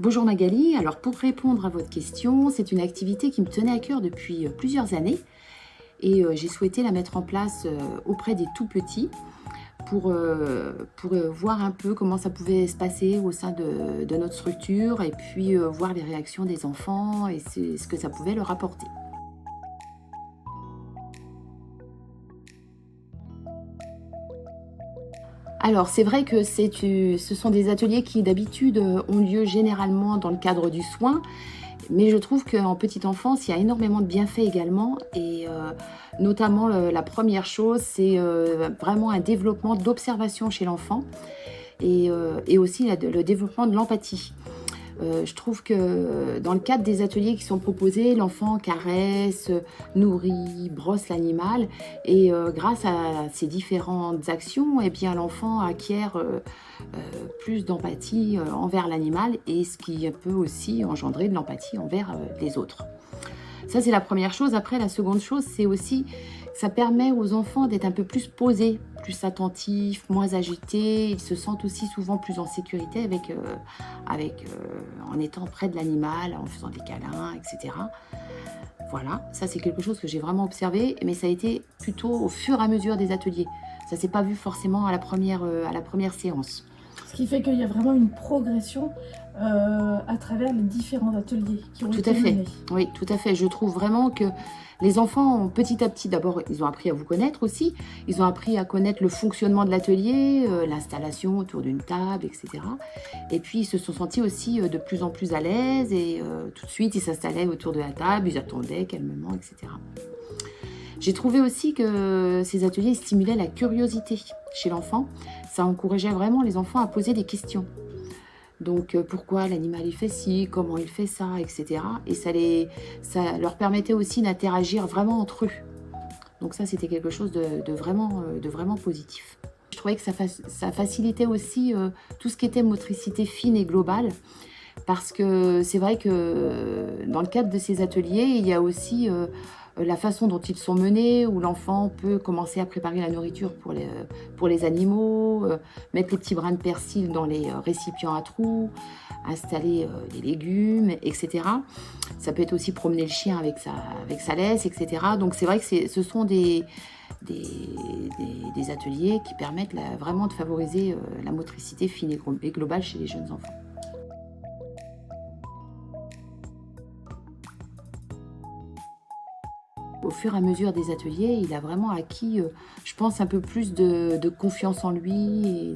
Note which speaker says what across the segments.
Speaker 1: Bonjour Magali, alors pour répondre à votre question, c'est une activité qui me tenait à cœur depuis plusieurs années et j'ai souhaité la mettre en place auprès des tout petits pour voir un peu comment ça pouvait se passer au sein de notre structure et puis voir les réactions des enfants et ce que ça pouvait leur apporter. Alors c'est vrai que ce sont des ateliers qui d'habitude ont lieu généralement dans le cadre du soin. Mais je trouve qu'en petite enfance, il y a énormément de bienfaits également et notamment la première chose, c'est vraiment un développement d'observation chez l'enfant et aussi le développement de l'empathie. Je trouve que dans le cadre des ateliers qui sont proposés, l'enfant caresse, nourrit, brosse l'animal et grâce à ces différentes actions, eh bien l'enfant acquiert plus d'empathie envers l'animal et ce qui peut aussi engendrer de l'empathie envers les autres. Ça, c'est la première chose. Après, la seconde chose, c'est aussi que ça permet aux enfants d'être un peu plus posés, plus attentifs, moins agités. Ils se sentent aussi souvent plus en sécurité en étant près de l'animal, en faisant des câlins, etc. Voilà, ça c'est quelque chose que j'ai vraiment observé, mais ça a été plutôt au fur et à mesure des ateliers. Ça ne s'est pas vu forcément à la première séance.
Speaker 2: Ce qui fait qu'il y a vraiment une progression à travers les différents ateliers qui ont
Speaker 1: Tout
Speaker 2: été
Speaker 1: à fait,
Speaker 2: menés.
Speaker 1: oui, tout à fait. Je trouve vraiment que les enfants, petit à petit, d'abord, ils ont appris à vous connaître aussi. Ils ont appris à connaître le fonctionnement de l'atelier, l'installation autour d'une table, etc. Et puis, ils se sont sentis aussi de plus en plus à l'aise et tout de suite, ils s'installaient autour de la table, ils attendaient calmement, etc. J'ai trouvé aussi que ces ateliers stimulaient la curiosité chez l'enfant. Ça encourageait vraiment les enfants à poser des questions. Donc, pourquoi l'animal il fait ci, comment il fait ça, etc. Et ça leur permettait aussi d'interagir vraiment entre eux. Donc ça, c'était quelque chose de vraiment positif. Je trouvais que ça facilitait aussi tout ce qui était motricité fine et globale. Parce que c'est vrai que dans le cadre de ces ateliers, il y a aussi la façon dont ils sont menés, où l'enfant peut commencer à préparer la nourriture pour les animaux, mettre les petits brins de persil dans les récipients à trous, installer les légumes, etc. Ça peut être aussi promener le chien avec sa laisse, etc. Donc c'est vrai que ce sont des ateliers qui permettent vraiment de favoriser la motricité fine et globale chez les jeunes enfants. Au fur et à mesure des ateliers, il a vraiment acquis, je pense, un peu plus de confiance en lui. Et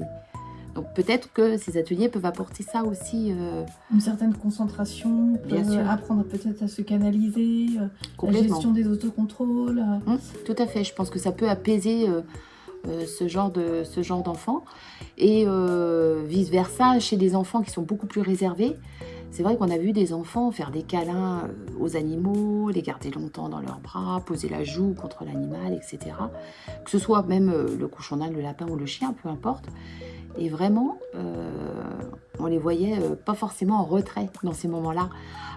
Speaker 1: donc peut-être que ces ateliers peuvent apporter ça aussi.
Speaker 2: Une certaine concentration,
Speaker 1: Bien sûr.
Speaker 2: apprendre peut-être à se canaliser, la
Speaker 1: Complètement.
Speaker 2: gestion des autocontrôles.
Speaker 1: Tout à fait, je pense que ça peut apaiser ce genre d'enfants. Et vice-versa, chez des enfants qui sont beaucoup plus réservés, c'est vrai qu'on a vu des enfants faire des câlins aux animaux, les garder longtemps dans leurs bras, poser la joue contre l'animal, etc. Que ce soit même le cochon d'Inde, le lapin ou le chien, peu importe. Et vraiment, on les voyait pas forcément en retrait dans ces moments-là.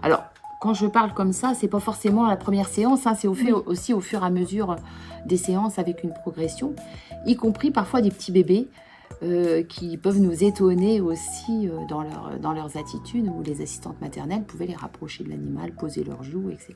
Speaker 1: Alors, quand je parle comme ça, c'est pas forcément la première séance, hein, c'est aussi au fur et à mesure des séances avec une progression, y compris parfois des petits bébés qui peuvent nous étonner aussi dans leurs attitudes, où les assistantes maternelles pouvaient les rapprocher de l'animal, poser leurs joues, etc.